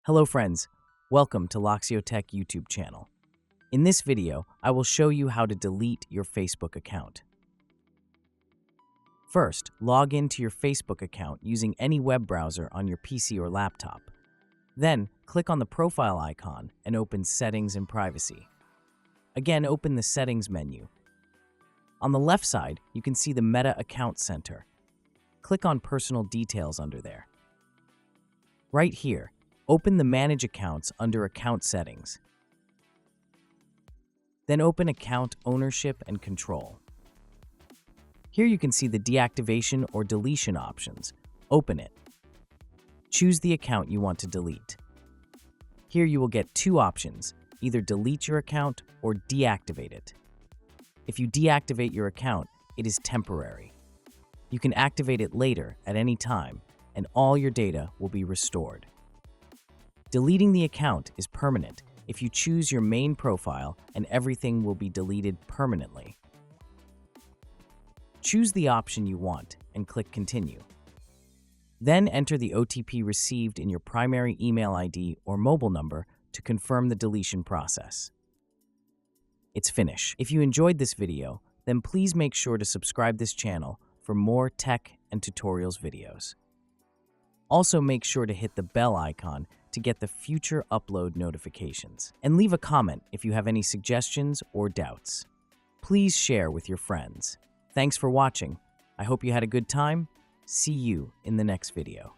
Hello friends, welcome to Loxio Tech YouTube channel. In this video, I will show you how to delete your Facebook account. First, log into your Facebook account using any web browser on your PC or laptop. Then, click on the profile icon and open Settings and Privacy. Again, open the Settings menu. On the left side, you can see the Meta Account Center. Click on Personal Details under there. Right here, open the Manage Accounts under Account Settings. Then open Account Ownership and Control. Here you can see the deactivation or deletion options. Open it. Choose the account you want to delete. Here you will get two options, either delete your account or deactivate it. If you deactivate your account, it is temporary. You can activate it later at any time, and all your data will be restored. Deleting the account is permanent if you choose your main profile and everything will be deleted permanently. Choose the option you want and click Continue. Then enter the OTP received in your primary email ID or mobile number to confirm the deletion process. It's finished. If you enjoyed this video, then please make sure to subscribe this channel for more tech and tutorials videos. Also make sure to hit the bell icon to get the future upload notifications. And leave a comment if you have any suggestions or doubts. Please share with your friends. Thanks for watching. I hope you had a good time. See you in the next video.